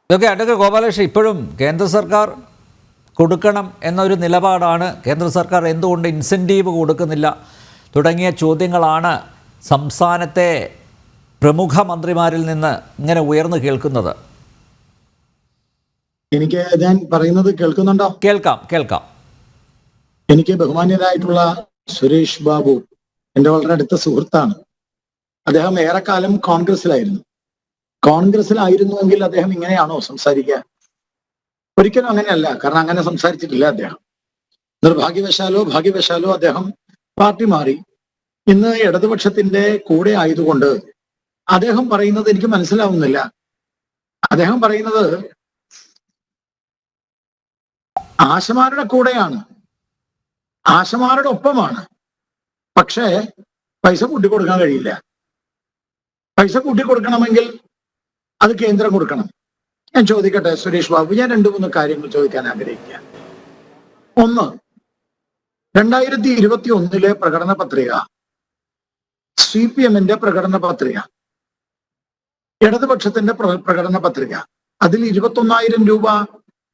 ഇതൊക്കെ അഡ്വക്കേറ്റ് ഗോപാലകൃഷ്ണൻ ഇപ്പോഴും കേന്ദ്ര സർക്കാർ കൊടുക്കണം എന്നൊരു നിലപാടാണ്. കേന്ദ്ര സർക്കാർ എന്തുകൊണ്ട് ഇൻസെൻറ്റീവ് കൊടുക്കുന്നില്ല തുടങ്ങിയ ചോദ്യങ്ങളാണ് സംസ്ഥാനത്തെ പ്രമുഖ മന്ത്രിമാരിൽ നിന്ന് ഇങ്ങനെ ഉയർന്നു കേൾക്കുന്നത്. എനിക്ക് ഞാൻ പറയുന്നത് കേൾക്കുന്നുണ്ടോ? കേൾക്കാം കേൾക്കാം. എനിക്ക് ബഹുമാന്യനായിട്ടുള്ള സുരേഷ് ബാബു എൻ്റെ വളരെ അടുത്ത സുഹൃത്താണ്. അദ്ദേഹം ഏറെക്കാലം കോൺഗ്രസിലായിരുന്നു. കോൺഗ്രസിലായിരുന്നുവെങ്കിൽ അദ്ദേഹം ഇങ്ങനെയാണോ സംസാരിക്കുക? ഒരിക്കലും അങ്ങനെയല്ല. കാരണം അങ്ങനെ സംസാരിച്ചിട്ടില്ല അദ്ദേഹം. നിർഭാഗ്യവശാലോ ഭാഗ്യവശാലോ അദ്ദേഹം പാർട്ടി മാറി. ഇന്ന് ഇടതുപക്ഷത്തിന്റെ കൂടെ ആയതുകൊണ്ട് അദ്ദേഹം പറയുന്നത് എനിക്ക് മനസ്സിലാവുന്നില്ല. അദ്ദേഹം പറയുന്നത് ആശമാരുടെ കൂടെയാണ്, ആശമാരുടെ ഒപ്പമാണ്, പക്ഷേ പൈസ കൂട്ടിക്കൊടുക്കാൻ കഴിയില്ല. പൈസ കൂട്ടിക്കൊടുക്കണമെങ്കിൽ അത് കേന്ദ്രം കൊടുക്കണം. ഞാൻ ചോദിക്കട്ടെ സുരേഷ് ബാബു, ഞാൻ 2-3 കാര്യങ്ങൾ ചോദിക്കാൻ ആഗ്രഹിക്കുക. ഒന്ന്, 2021 പ്രകടന പത്രിക, CPM-ന്റെ പ്രകടന പത്രിക, ഇടതുപക്ഷത്തിന്റെ പ്രകടന പത്രിക, അതിൽ 21,000 രൂപ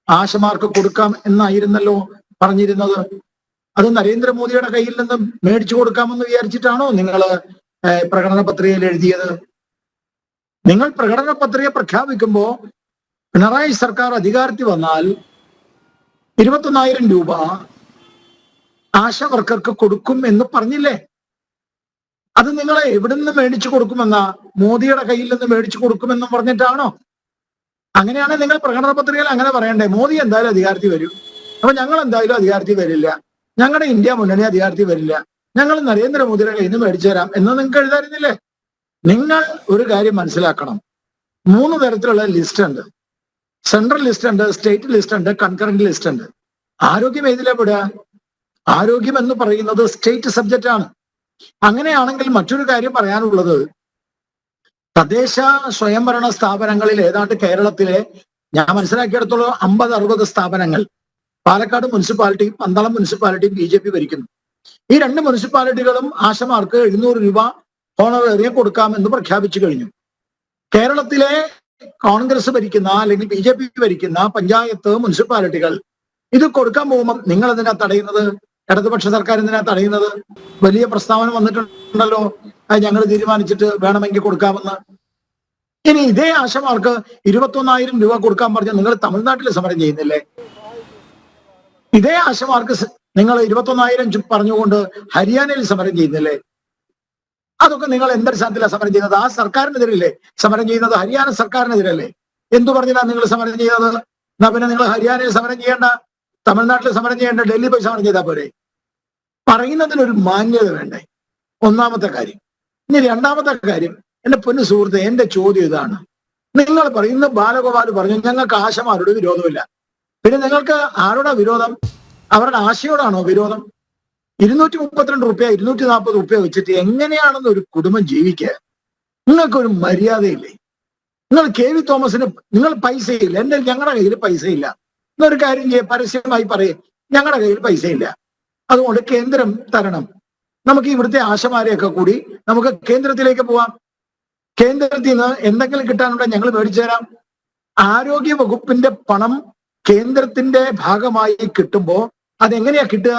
ആശമാർക്ക് കൊടുക്കാം എന്നായിരുന്നല്ലോ പറഞ്ഞിരുന്നത്. അത് നരേന്ദ്രമോദിയുടെ കയ്യിൽ നിന്ന് മേടിച്ചു കൊടുക്കാമെന്ന് വിചാരിച്ചിട്ടാണോ നിങ്ങൾ പ്രകടന പത്രികയിൽ എഴുതിയത്? നിങ്ങൾ പ്രകടന പത്രിക പ്രഖ്യാപിക്കുമ്പോൾ പിണറായി സർക്കാർ അധികാരത്തിൽ വന്നാൽ 21,000 രൂപ ആശാ വർക്കർക്ക് കൊടുക്കും എന്ന് പറഞ്ഞില്ലേ? അത് നിങ്ങളെ എവിടെ നിന്ന് മേടിച്ചു കൊടുക്കുമെന്നാ? മോദിയുടെ കയ്യിൽ നിന്ന് മേടിച്ചു കൊടുക്കുമെന്ന് പറഞ്ഞിട്ടാണോ? അങ്ങനെയാണ് നിങ്ങൾ പ്രകടന പത്രികയിൽ അങ്ങനെ പറയണ്ടേ. മോദി എന്തായാലും അധികാരത്തിൽ വരും, അപ്പൊ ഞങ്ങൾ എന്തായാലും അധികാരത്തിൽ വരില്ല, ഞങ്ങളുടെ ഇന്ത്യ മുന്നണി അധികാരത്തിൽ വരില്ല, ഞങ്ങൾ നരേന്ദ്രമോദിയുടെ കയ്യിൽ നിന്ന് മേടിച്ചു തരാം എന്ന് നിങ്ങൾക്ക് എഴുതായിരുന്നില്ലേ? നിങ്ങൾ ഒരു കാര്യം മനസ്സിലാക്കണം. 3 തരത്തിലുള്ള ലിസ്റ്റ് ഉണ്ട്. സെൻട്രൽ ലിസ്റ്റ് ഉണ്ട്, സ്റ്റേറ്റ് ലിസ്റ്റ് ഉണ്ട്, കൺകറന്റ് ലിസ്റ്റ് ഉണ്ട്. ആരോഗ്യം ഏതിലാ പെടുക? ആരോഗ്യം എന്ന് പറയുന്നത് സ്റ്റേറ്റ് സബ്ജക്റ്റ് ആണ്. അങ്ങനെയാണെങ്കിൽ മറ്റൊരു കാര്യം പറയാനുള്ളത്, തദ്ദേശ സ്വയംഭരണ സ്ഥാപനങ്ങളിൽ ഏതാണ്ട് കേരളത്തിലെ ഞാൻ മനസ്സിലാക്കിയെടുത്തോളം 50-60 സ്ഥാപനങ്ങൾ, പാലക്കാട് മുനിസിപ്പാലിറ്റിയും പന്തളം മുനിസിപ്പാലിറ്റിയും BJP ഭരിക്കുന്നു. ഈ 2 മുനിസിപ്പാലിറ്റികളും ആശമാർക്ക് 700 രൂപ ഹോണറേറിയം കൊടുക്കാമെന്ന് പ്രഖ്യാപിച്ചു കഴിഞ്ഞു. കേരളത്തിലെ കോൺഗ്രസ് ഭരിക്കുന്ന അല്ലെങ്കിൽ BJP ഭരിക്കുന്ന പഞ്ചായത്ത് മുനിസിപ്പാലിറ്റികൾ ഇത് കൊടുക്കാൻ പോകുമ്പോൾ നിങ്ങൾ എന്തിനാ തടയുന്നത്? ഇടതുപക്ഷ സർക്കാർ എന്തിനാ തടയുന്നത്? വലിയ പ്രസ്താവന വന്നിട്ടുണ്ടല്ലോ, ഞങ്ങൾ തീരുമാനിച്ചിട്ട് വേണമെങ്കിൽ കൊടുക്കാമെന്ന്. ഇനി ഇതേ ആശമാർക്ക് 21,000 രൂപ കൊടുക്കാൻ പറഞ്ഞ നിങ്ങൾ തമിഴ്നാട്ടിൽ സമരം ചെയ്യുന്നില്ലേ? ഇതേ ആശമാർക്ക് നിങ്ങൾ 21,000 പറഞ്ഞുകൊണ്ട് ഹരിയാനയിൽ സമരം ചെയ്യുന്നില്ലേ? അതൊക്കെ നിങ്ങൾ എന്തടിസ്ഥാനത്തിലാണ് സമരം ചെയ്യുന്നത്? ആ സർക്കാരിനെതിരല്ലേ സമരം ചെയ്യുന്നത്? ഹരിയാന സർക്കാരിനെതിരല്ലേ? എന്തു പറഞ്ഞാൽ നിങ്ങൾ സമരം ചെയ്യുന്നത്? എന്നാ പിന്നെ നിങ്ങൾ ഹരിയാനയിൽ സമരം ചെയ്യേണ്ട, തമിഴ്നാട്ടിൽ സമരം ചെയ്യേണ്ട, ഡൽഹി പോയി സമരം ചെയ്താൽ പോരെ? പറയുന്നതിനൊരു മാന്യത വേണ്ടേ? ഒന്നാമത്തെ കാര്യം. ഇനി രണ്ടാമത്തെ കാര്യം, എന്റെ പൊന്നു സുഹൃത്തെ, എന്റെ ചോദ്യം ഇതാണ്. നിങ്ങൾ പറയുന്ന ബാലഗോപാൽ പറഞ്ഞു ഞങ്ങൾക്ക് ആശമാരോട് വിരോധമില്ല. പിന്നെ നിങ്ങൾക്ക് ആരോടാ വിരോധം? അവരുടെ ആശയോടാണോ വിരോധം? 232 രൂപ 240 രൂപ വെച്ചിട്ട് എങ്ങനെയാണെന്ന് ഒരു കുടുംബം ജീവിക്കുക? നിങ്ങൾക്കൊരു മര്യാദയില്ലേ? നിങ്ങൾ KV തോമസിന് നിങ്ങൾ പൈസയില്ല, ഞങ്ങളുടെ കയ്യിൽ പൈസയില്ല എന്നൊരു കാര്യം പരസ്യമായി പറയും, ഞങ്ങളുടെ കയ്യിൽ പൈസയില്ല, അതുകൊണ്ട് കേന്ദ്രം തരണം. നമുക്ക് ഇവിടുത്തെ ആശമാരെയൊക്കെ കൂടി നമുക്ക് കേന്ദ്രത്തിലേക്ക് പോവാം. കേന്ദ്രത്തിൽ നിന്ന് എന്തെങ്കിലും കിട്ടാനുണ്ടെങ്കിൽ ഞങ്ങൾ മേടിച്ചു തരാം. ആരോഗ്യ വകുപ്പിന്റെ പണം കേന്ദ്രത്തിന്റെ ഭാഗമായി കിട്ടുമ്പോൾ അതെങ്ങനെയാ കിട്ടുക?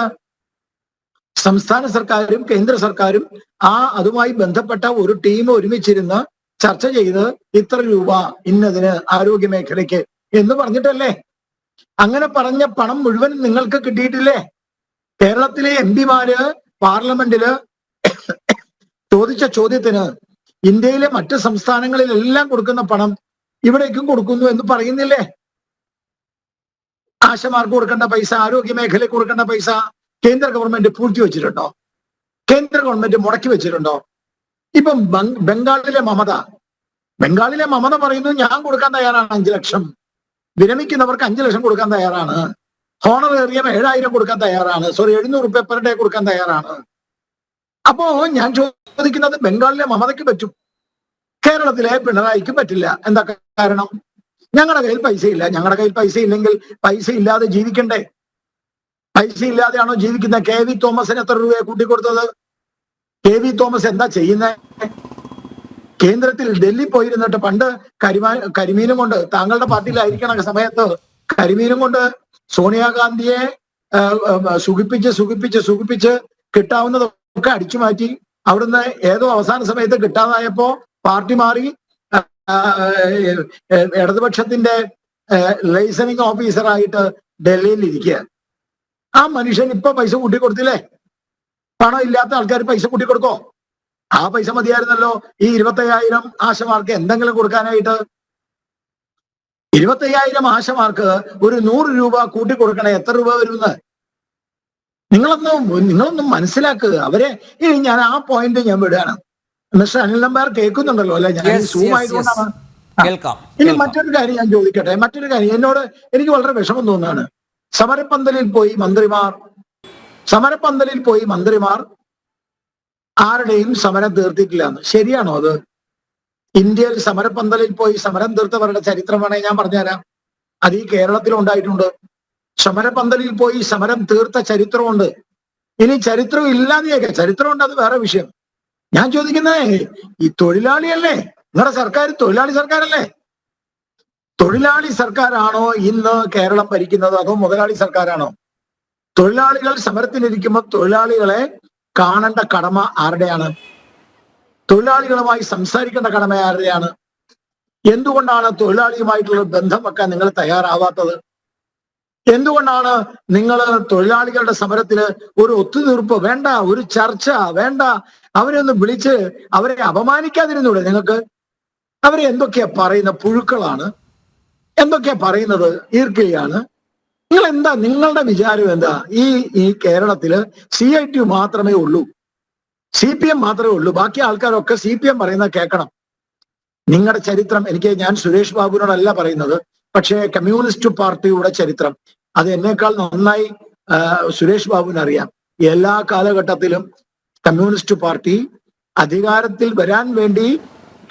സംസ്ഥാന സർക്കാരും കേന്ദ്ര സർക്കാരും അതുമായി ബന്ധപ്പെട്ട ഒരു ടീം ഒരുമിച്ചിരുന്ന് ചർച്ച ചെയ്ത് ഇത്ര രൂപ ഇന്നതിന് ആരോഗ്യ മേഖലയ്ക്ക് എന്ന് പറഞ്ഞിട്ടല്ലേ? അങ്ങനെ പറഞ്ഞ പണം മുഴുവൻ നിങ്ങൾക്ക് കിട്ടിയിട്ടില്ലേ? കേരളത്തിലെ MP-മാര് പാർലമെന്റില് ചോദിച്ച ചോദ്യത്തിന് ഇന്ത്യയിലെ മറ്റ് സംസ്ഥാനങ്ങളിലെല്ലാം കൊടുക്കുന്ന പണം ഇവിടേക്കും കൊടുക്കുന്നു എന്ന് പറയുന്നില്ലേ? ആശമാർക്ക് കൊടുക്കേണ്ട പൈസ, ആരോഗ്യ മേഖലയ്ക്ക് കൊടുക്കേണ്ട പൈസ കേന്ദ്ര ഗവൺമെന്റ് പൂഴ്ത്തി വെച്ചിട്ടുണ്ടോ? കേന്ദ്ര ഗവൺമെന്റ് മുടക്കി വെച്ചിട്ടുണ്ടോ? ഇപ്പം ബംഗാളിലെ മമത പറയുന്നു ഞാൻ കൊടുക്കാൻ തയ്യാറാണ് 5 ലക്ഷം, വിരമിക്കുന്നവർക്ക് 5 ലക്ഷം കൊടുക്കാൻ തയ്യാറാണ്, ഹോണറേറിയം 7,000 കൊടുക്കാൻ തയ്യാറാണ്, 700 രൂപ പെർ ഡേ കൊടുക്കാൻ തയ്യാറാണ്. അപ്പോ ഞാൻ ചോദിക്കുന്നത്, ബംഗാളിലെ മമതയ്ക്ക് പറ്റും, കേരളത്തിലെ പിണറായിക്ക് പറ്റില്ല. എന്താ കാരണം? ഞങ്ങളുടെ കയ്യിൽ പൈസയില്ല. ഞങ്ങളുടെ കയ്യിൽ പൈസ ഇല്ലെങ്കിൽ പൈസ ഇല്ലാതെ ജീവിക്കണ്ടേ? പൈസ ഇല്ലാതെയാണോ ജീവിക്കുന്നത്? KV തോമസിന് എത്ര രൂപയെ കൂട്ടിക്കൊടുത്തത്? KV തോമസ് എന്താ ചെയ്യുന്നത്? കേന്ദ്രത്തിൽ ഡൽഹി പോയിരുന്നിട്ട് പണ്ട് കരിമീനും കൊണ്ട് താങ്കളുടെ പാർട്ടിയിലായിരിക്കണ സമയത്ത് കരിമീനും കൊണ്ട് സോണിയാഗാന്ധിയെ സുഖിപ്പിച്ച് കിട്ടാവുന്നതൊക്കെ അടിച്ചു മാറ്റി. അവിടുന്ന് ഏതോ അവസാന സമയത്ത് കിട്ടാതായപ്പോ പാർട്ടി മാറി ഇടതുപക്ഷത്തിന്റെ ലൈസനിങ് ഓഫീസറായിട്ട് ഡൽഹിയിൽ ഇരിക്കുക. ആ മനുഷ്യൻ ഇപ്പൊ പൈസ കൂട്ടി കൊടുത്തില്ലേ? പണം ഇല്ലാത്ത ആൾക്കാർ പൈസ കൂട്ടി കൊടുക്കോ? ആ പൈസ മതിയായിരുന്നല്ലോ ഈ 25,000 ആശമാർക്ക് എന്തെങ്കിലും കൊടുക്കാനായിട്ട്. 25,000 ആശമാർക്ക് ഒരു 100 രൂപ കൂട്ടി കൊടുക്കണേ, എത്ര രൂപ വരുമെന്ന് നിങ്ങളൊന്നും മനസ്സിലാക്കുക. അവരെ ഇനി ഞാൻ ആ പോയിന്റ് ഞാൻ വിടുകയാണ്. മിസ്റ്റർ അനിൽ നമ്പ്യാർ കേൾക്കുന്നുണ്ടല്ലോ അല്ലെ? ഞാൻ സൂം ആയതുകൊണ്ടാണ്. ഇനി മറ്റൊരു കാര്യം ഞാൻ ചോദിക്കട്ടെ. മറ്റൊരു കാര്യം എനിക്ക് വളരെ വിഷമം തോന്നുകയാണ്. സമരപ്പന്തലിൽ പോയി മന്ത്രിമാർ ആരുടെയും സമരം തീർത്തിട്ടില്ല എന്ന്. ശരിയാണോ അത്? ഇന്ത്യയിൽ സമരപ്പന്തലിൽ പോയി സമരം തീർത്തവരുടെ ചരിത്രം വേണമെങ്കിൽ ഞാൻ പറഞ്ഞുതരാം. അത് ഈ കേരളത്തിൽ ഉണ്ടായിട്ടുണ്ട്. സമരപന്തലിൽ പോയി സമരം തീർത്ത ചരിത്രമുണ്ട്. ഇനി ചരിത്രം ഇല്ലാതെയൊക്കെ ചരിത്രമുണ്ട്, അത് വേറെ വിഷയം. ഞാൻ ചോദിക്കുന്നത്, ഈ തൊഴിലാളിയല്ലേ നിങ്ങളുടെ സർക്കാർ? തൊഴിലാളി സർക്കാരല്ലേ? തൊഴിലാളി സർക്കാരാണോ ഇന്ന് കേരളം ഭരിക്കുന്നത്, അതോ മുതലാളി സർക്കാരാണോ? തൊഴിലാളികൾ സമരത്തിലിരിക്കുമ്പോൾ തൊഴിലാളികളെ കാണേണ്ട കടമ ആരുടെയാണ്? തൊഴിലാളികളുമായി സംസാരിക്കേണ്ട കടമ ആരുടെയാണ്? എന്തുകൊണ്ടാണ് തൊഴിലാളിയുമായിട്ടുള്ള ബന്ധം വെക്കാൻ നിങ്ങൾ തയ്യാറാവാത്തത്? എന്തുകൊണ്ടാണ് നിങ്ങൾ തൊഴിലാളികളുടെ സമരത്തിന് ഒരു ഒത്തുതീർപ്പ് വേണ്ട, ഒരു ചർച്ച വേണ്ട, അവരെ ഒന്ന് വിളിച്ച് അവരെ അപമാനിക്കാതിരുന്നൂടെ നിങ്ങൾക്ക്? അവരെ എന്തൊക്കെയാ പറയുന്ന പുഴുക്കളാണ്, എന്തൊക്കെയാ പറയുന്നത് ഈർക്കിളിയാണ്. നിങ്ങളുടെ വിചാരം എന്താ? ഈ കേരളത്തില് CIT മാത്രമേ ഉള്ളൂ, CPM മാത്രമേ ഉള്ളൂ. ബാക്കി ആൾക്കാരൊക്കെ CPM പറയുന്നത് കേൾക്കണം. നിങ്ങളുടെ ചരിത്രം ഞാൻ സുരേഷ് ബാബുവിനോടല്ല പറയുന്നത്, പക്ഷേ കമ്മ്യൂണിസ്റ്റ് പാർട്ടിയുടെ ചരിത്രം അത് എന്നേക്കാൾ നന്നായി സുരേഷ് ബാബുവിന് അറിയാം. എല്ലാ കാലഘട്ടത്തിലും കമ്മ്യൂണിസ്റ്റ് പാർട്ടി അധികാരത്തിൽ വരാൻ വേണ്ടി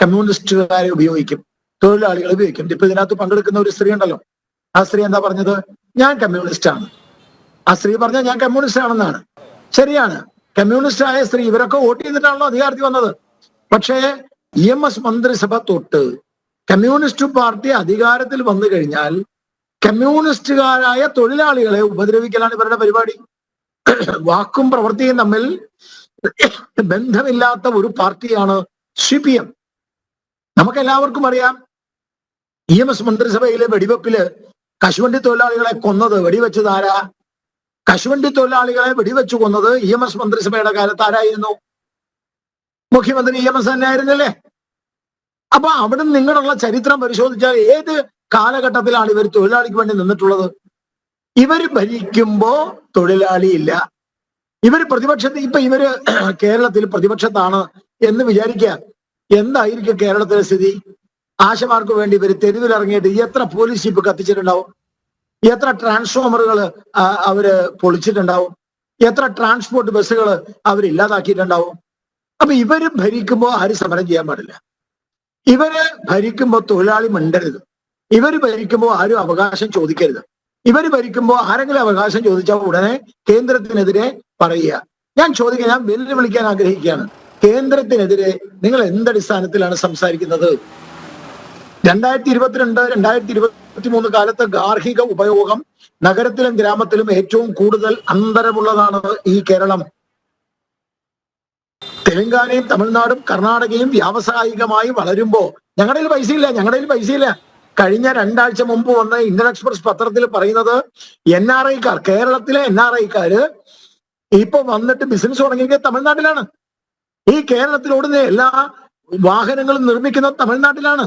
കമ്മ്യൂണിസ്റ്റുകാരെ ഉപയോഗിക്കും, തൊഴിലാളികളെ ഉപയോഗിക്കും. ഇപ്പൊ ഇതിനകത്ത് പങ്കെടുക്കുന്ന ഒരു സ്ത്രീ ഉണ്ടല്ലോ, ആ സ്ത്രീ എന്താ പറഞ്ഞത്? ഞാൻ കമ്മ്യൂണിസ്റ്റ് ആണ്. ആ സ്ത്രീ പറഞ്ഞ ഞാൻ കമ്മ്യൂണിസ്റ്റ് ആണെന്നാണ്. ശരിയാണ്, കമ്മ്യൂണിസ്റ്റ് ആയ സ്ത്രീ ഇവരൊക്കെ വോട്ട് ചെയ്തിട്ടാണല്ലോ അധികാരത്തിൽ വന്നത്. പക്ഷേ EMS മന്ത്രിസഭ തൊട്ട് കമ്മ്യൂണിസ്റ്റ് പാർട്ടി അധികാരത്തിൽ വന്നു കഴിഞ്ഞാൽ കമ്മ്യൂണിസ്റ്റുകാരായ തൊഴിലാളികളെ ഉപദ്രവിക്കലാണ് ഇവരുടെ പരിപാടി. വാക്കും പ്രവൃത്തിയും തമ്മിൽ ബന്ധമില്ലാത്ത ഒരു പാർട്ടിയാണ് CPM. നമുക്കെല്ലാവർക്കും അറിയാം, EMS മന്ത്രിസഭയിലെ വെടിവെപ്പില് കശുവണ്ടി തൊഴിലാളികളെ കൊന്നത്, വെടിവെച്ചത് ആരാ? കശുവണ്ടി തൊഴിലാളികളെ വെടിവെച്ചു കൊന്നത് EMS മന്ത്രിസഭയുടെ കാലത്ത് ആരായിരുന്നു? മുഖ്യമന്ത്രി EMS തന്നെ ആയിരുന്നല്ലേ? അപ്പൊ അവിടെ നിങ്ങളുള്ള ചരിത്രം പരിശോധിച്ചാൽ ഏത് കാലഘട്ടത്തിലാണ് ഇവർ തൊഴിലാളിക്ക് വേണ്ടി നിന്നിട്ടുള്ളത്? ഇവര് ഭരിക്കുമ്പോ തൊഴിലാളി ഇല്ല. ഇവര് ഇവര് കേരളത്തിൽ പ്രതിപക്ഷത്താണ് എന്ന് വിചാരിക്കുക. എന്തായിരിക്കും കേരളത്തിലെ സ്ഥിതി? ആശമാർക്ക് വേണ്ടി ഇവര് തെരുവിലിറങ്ങിയിട്ട് എത്ര പോലീസ് ജീപ്പ് കത്തിച്ചിട്ടുണ്ടാവും, എത്ര ട്രാൻസ്ഫോമറുകൾ അവര് പൊളിച്ചിട്ടുണ്ടാവും, എത്ര ട്രാൻസ്പോർട്ട് ബസ്സുകൾ അവരില്ലാതാക്കിയിട്ടുണ്ടാവും. അപ്പൊ ഇവര് ഭരിക്കുമ്പോ ആരും സമരം ചെയ്യാൻ പാടില്ല. ഇവര് ഭരിക്കുമ്പോ തൊഴിലാളി മിണ്ടരുത്. ഇവര് ഭരിക്കുമ്പോ ആരും അവകാശം ചോദിക്കരുത്. ഇവര് ഭരിക്കുമ്പോ ആരെങ്കിലും അവകാശം ചോദിച്ചാൽ ഉടനെ കേന്ദ്രത്തിനെതിരെ പറയുക. ഞാൻ വെല്ലുവിളിക്കാൻ ആഗ്രഹിക്കുകയാണ്, കേന്ദ്രത്തിനെതിരെ നിങ്ങൾ എന്തടിസ്ഥാനത്തിലാണ് സംസാരിക്കുന്നത്? 2022-2023 കാലത്ത് ഗാർഹിക ഉപയോഗം നഗരത്തിലും ഗ്രാമത്തിലും ഏറ്റവും കൂടുതൽ അന്തരമുള്ളതാണ് ഈ കേരളം. തെലങ്കാനയും തമിഴ്നാടും കർണാടകയും വ്യാവസായികമായി വളരുമ്പോ ഞങ്ങളുടെ പൈസയില്ല. കഴിഞ്ഞ 2 ആഴ്ച മുമ്പ് വന്ന ഇന്ത്യൻ എക്സ്പ്രസ് പത്രത്തിൽ പറയുന്നത് NRIക്കാർ, കേരളത്തിലെ NRIക്കാര് ഇപ്പൊ വന്നിട്ട് ബിസിനസ് തുടങ്ങിയത് തമിഴ്നാട്ടിലാണ്. ഈ കേരളത്തിൽ ഓടുന്ന എല്ലാ വാഹനങ്ങളും നിർമ്മിക്കുന്നത് തമിഴ്നാട്ടിലാണ്.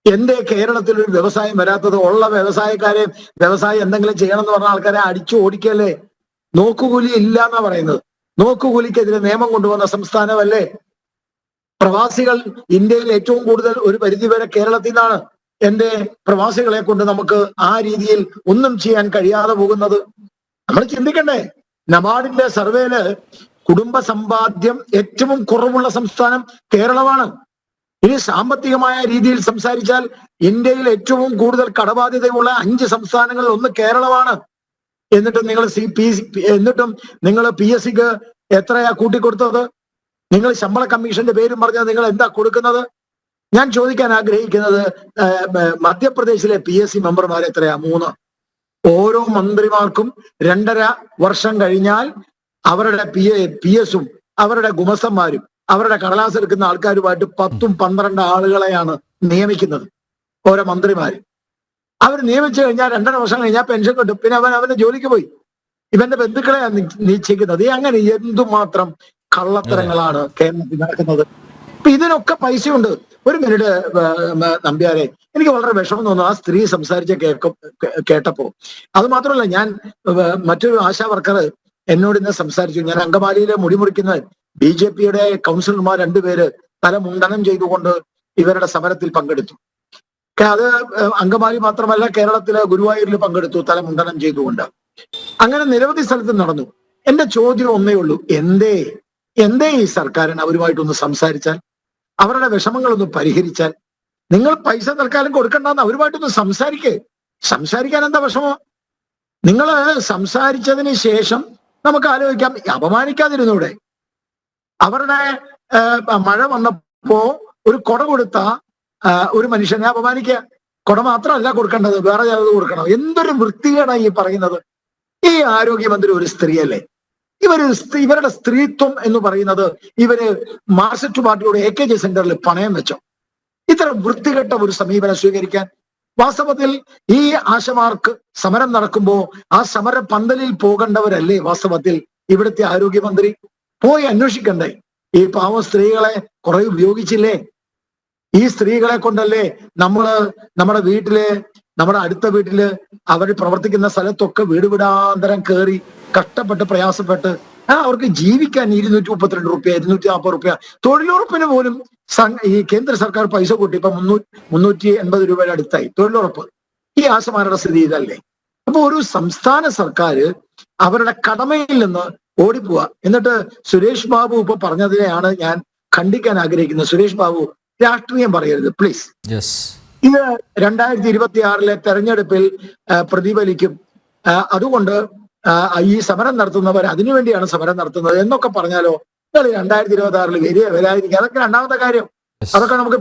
എന്തേ കേരളത്തിൽ ഒരു വ്യവസായം വരാത്തത്? ഉള്ള വ്യവസായം എന്തെങ്കിലും ചെയ്യണം എന്ന് പറഞ്ഞ ആൾക്കാരെ അടിച്ചു ഓടിക്കല്ലേ? നോക്കുകൂലി ഇല്ല എന്നാ പറയുന്നത്. നോക്കുകൂലിക്കെതിരെ നിയമം കൊണ്ടുവന്ന സംസ്ഥാനമല്ലേ? പ്രവാസികൾ ഇന്ത്യയിൽ ഏറ്റവും കൂടുതൽ ഒരു പരിധിവരെ കേരളത്തിൽ നിന്നാണ്. എന്റെ പ്രവാസികളെ കൊണ്ട് നമുക്ക് ആ രീതിയിൽ ഒന്നും ചെയ്യാൻ കഴിയാതെ പോകുന്നത് നമ്മൾ ചിന്തിക്കണ്ടേ? നബാർഡിന്റെ സർവേയില് കുടുംബ സമ്പാദ്യം ഏറ്റവും കുറവുള്ള സംസ്ഥാനം കേരളമാണ്. ഇനി സാമ്പത്തികമായ രീതിയിൽ സംസാരിച്ചാൽ ഇന്ത്യയിൽ ഏറ്റവും കൂടുതൽ കടബാധ്യതയുള്ള 5 സംസ്ഥാനങ്ങളിൽ ഒന്ന് കേരളമാണ്. എന്നിട്ടും നിങ്ങൾ PSCക്ക് എത്രയാ കൂട്ടിക്കൊടുത്തത്? നിങ്ങൾ ശമ്പള കമ്മീഷന്റെ പേരും പറഞ്ഞാൽ നിങ്ങൾ എന്താ കൊടുക്കുന്നത്? ഞാൻ ചോദിക്കാൻ ആഗ്രഹിക്കുന്നത്, മധ്യപ്രദേശിലെ PSC മെമ്പർമാർ എത്രയാ? 3. ഓരോ മന്ത്രിമാർക്കും 2.5 വർഷം കഴിഞ്ഞാൽ അവരുടെ PS-ഉം അവരുടെ ഗുമസ്തന്മാരും അവരുടെ കടലാസ് എടുക്കുന്ന ആൾക്കാരുമായിട്ട് 10-12 ആളുകളെയാണ് നിയമിക്കുന്നത് ഓരോ മന്ത്രിമാര്. അവർ നിയമിച്ചു കഴിഞ്ഞാൽ 2.5 വർഷം കഴിഞ്ഞാൽ പെൻഷൻ കിട്ടും. പിന്നെ അവന്റെ ജോലിക്ക് പോയി. ഇവന്റെ ബന്ധുക്കളെയാണ് നിശ്ചയിക്കുന്നത്. അങ്ങനെ എന്തുമാത്രം കള്ളത്തരങ്ങളാണ് കേരളത്തിൽ നടക്കുന്നത്. അപ്പൊ ഇതിനൊക്കെ പൈസയുണ്ട്. ഒരു മിനിറ്റ് നമ്പ്യാരെ, എനിക്ക് വളരെ വിഷമം തോന്നുന്നു ആ സ്ത്രീ സംസാരിച്ച കേട്ടപ്പോ. അത് മാത്രമല്ല, ഞാൻ മറ്റൊരു ആശാ വർക്കർ എന്നോട് ഇന്ന് സംസാരിച്ചു. ഞാൻ അങ്കമാലിയിലെ മുടിമുറിക്കുന്ന BJPയുടെ കൗൺസിലർമാർ 2 പേര് തല മുണ്ടനം ചെയ്തുകൊണ്ട് ഇവരുടെ സമരത്തിൽ പങ്കെടുത്തു. അത് അങ്കമാലി മാത്രമല്ല, കേരളത്തിലെ ഗുരുവായൂരിൽ പങ്കെടുത്തു തല മുണ്ടനം ചെയ്തുകൊണ്ട്. അങ്ങനെ നിരവധി സ്ഥലത്ത് നടന്നു. എന്റെ ചോദ്യം ഒന്നേ ഉള്ളൂ, എന്തേ ഈ സർക്കാരിന് അവരുമായിട്ടൊന്ന് സംസാരിച്ചാൽ, അവരുടെ വിഷമങ്ങളൊന്ന് പരിഹരിച്ചാൽ? നിങ്ങൾ പൈസ തൽക്കാലം കൊടുക്കണ്ടെന്ന് അവരുമായിട്ടൊന്ന് സംസാരിക്കാൻ എന്താ വിഷമം? നിങ്ങൾ സംസാരിച്ചതിന് ശേഷം നമുക്ക് ആലോചിക്കാം. അപമാനിക്കാതിരുന്നൂടെ? അവരുടെ മഴ വന്നപ്പോ ഒരു കൊട കൊടുത്ത ഒരു മനുഷ്യനെ അപമാനിക്കുക. കൊട മാത്രമല്ല കൊടുക്കേണ്ടത്, വേറെ ചിലത് കൊടുക്കണം. എന്തൊരു വൃത്തികേടാണ് ഈ പറയുന്നത്. ഈ ആരോഗ്യമന്ത്രി ഒരു സ്ത്രീയല്ലേ? ഇവരുടെ സ്ത്രീത്വം എന്ന് പറയുന്നത് ഇവര് മാർക്സിസ്റ്റ് പാർട്ടിയുടെ AKG സെന്ററിൽ പണയം വെച്ചോ? ഇത്ര വൃത്തികെട്ട ഒരു സമീപനം സ്വീകരിക്കാൻ? വാസ്തവത്തിൽ ഈ ആശമാർക്ക് സമരം നടക്കുമ്പോ ആ സമര പന്തലിൽ പോകേണ്ടവരല്ലേ വാസ്തവത്തിൽ ഇവിടുത്തെ ആരോഗ്യമന്ത്രി? പോയി അന്വേഷിക്കണ്ടേ? ഈ പാവം സ്ത്രീകളെ കുറെ ഉപയോഗിച്ചില്ലേ? ഈ സ്ത്രീകളെ കൊണ്ടല്ലേ നമ്മുടെ വീട്ടില്, നമ്മുടെ അടുത്ത വീട്ടില്, അവർ പ്രവർത്തിക്കുന്ന സ്ഥലത്തൊക്കെ വീടാന്തരം കയറി കഷ്ടപ്പെട്ട് പ്രയാസപ്പെട്ട് അവർക്ക് ജീവിക്കാൻ 232 രൂപ 240 രൂപ തൊഴിലുറപ്പിന് പോലും ഈ കേന്ദ്ര സർക്കാർ പൈസ കൂട്ടി. ഇപ്പൊ 380 രൂപയുടെ അടുത്തായി തൊഴിലുറപ്പ്. ഈ ആശമാരുടെ സ്ഥിതി ഇതല്ലേ? അപ്പൊ ഒരു സംസ്ഥാന സർക്കാർ അവരുടെ കടമയിൽ നിന്ന് ഓടിപ്പോവുക. എന്നിട്ട് സുരേഷ് ബാബു ഇപ്പൊ പറഞ്ഞതിനെയാണ് ഞാൻ ഖണ്ഡിക്കാൻ ആഗ്രഹിക്കുന്നത്. സുരേഷ് ബാബു, രാഷ്ട്രീയം പറയരുത് പ്ലീസ്. ഇത് 2026 തെരഞ്ഞെടുപ്പിൽ പ്രതിഫലിക്കും. അതുകൊണ്ട് ഈ സമരം നടത്തുന്നവർ അതിനുവേണ്ടിയാണ് സമരം നടത്തുന്നത് എന്നൊക്കെ പറഞ്ഞാലോ? 2026 വരാതിരിക്കുക, അതൊക്കെ രണ്ടാമത്തെ കാര്യം. അതൊക്കെ നമുക്ക്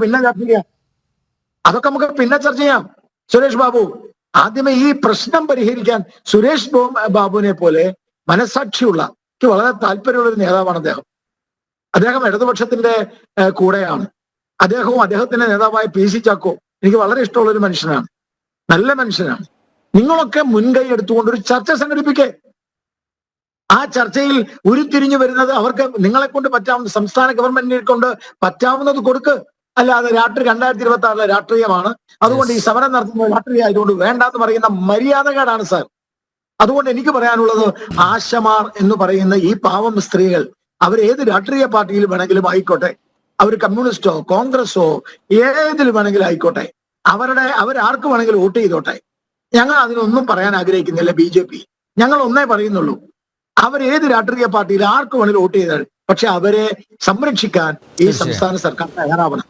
പിന്നെ ചർച്ച ചെയ്യാം. സുരേഷ് ബാബു, ആദ്യമേ ഈ പ്രശ്നം പരിഹരിക്കാൻ സുരേഷ് ബാബുവിനെ പോലെ മനസാക്ഷിയുള്ള, എനിക്ക് വളരെ താല്പര്യമുള്ള ഒരു നേതാവാണ് അദ്ദേഹം ഇടതുപക്ഷത്തിന്റെ കൂടെയാണ്. അദ്ദേഹത്തിന്റെ നേതാവായ PC ചാക്കോ എനിക്ക് വളരെ ഇഷ്ടമുള്ള ഒരു മനുഷ്യനാണ്, നല്ല മനുഷ്യനാണ്. നിങ്ങളൊക്കെ മുൻകൈ എടുത്തുകൊണ്ട് ഒരു ചർച്ച സംഘടിപ്പിക്കേ. ആ ചർച്ചയിൽ ഉരുത്തിരിഞ്ഞു വരുന്നത് അവർക്ക് നിങ്ങളെ കൊണ്ട് പറ്റാവുന്ന, സംസ്ഥാന ഗവൺമെന്റിനെ കൊണ്ട് പറ്റാവുന്നത് കൊടുക്ക്. അല്ലാതെ 2026 രാഷ്ട്രീയമാണ്, അതുകൊണ്ട് ഈ സമരം നടത്തുന്ന രാഷ്ട്രീയം ആയതുകൊണ്ട് വേണ്ടാന്ന് പറയുന്ന മര്യാദകേടാണ് സാർ. അതുകൊണ്ട് എനിക്ക് പറയാനുള്ളത്, ആശമാർ എന്ന് പറയുന്ന ഈ പാവം സ്ത്രീകൾ അവർ ഏത് രാഷ്ട്രീയ പാർട്ടിയിൽ വേണമെങ്കിലും ആയിക്കോട്ടെ, അവർ കമ്മ്യൂണിസ്റ്റോ കോൺഗ്രസോ ഏതിൽ വേണമെങ്കിലും ആയിക്കോട്ടെ, അവരാർക്ക് വേണമെങ്കിലും വോട്ട് ചെയ്തോട്ടെ. ഞങ്ങൾ അതിനൊന്നും പറയാൻ ആഗ്രഹിക്കുന്നില്ല. BJP ഞങ്ങൾ ഒന്നേ പറയുന്നുള്ളൂ, ഏത് രാഷ്ട്രീയ പാർട്ടിയിൽ ആർക്ക് വേണമെങ്കിലും വോട്ട് ചെയ്താൽ, പക്ഷെ അവരെ സംരക്ഷിക്കാൻ ഈ സംസ്ഥാന സർക്കാർ തയ്യാറാവണം.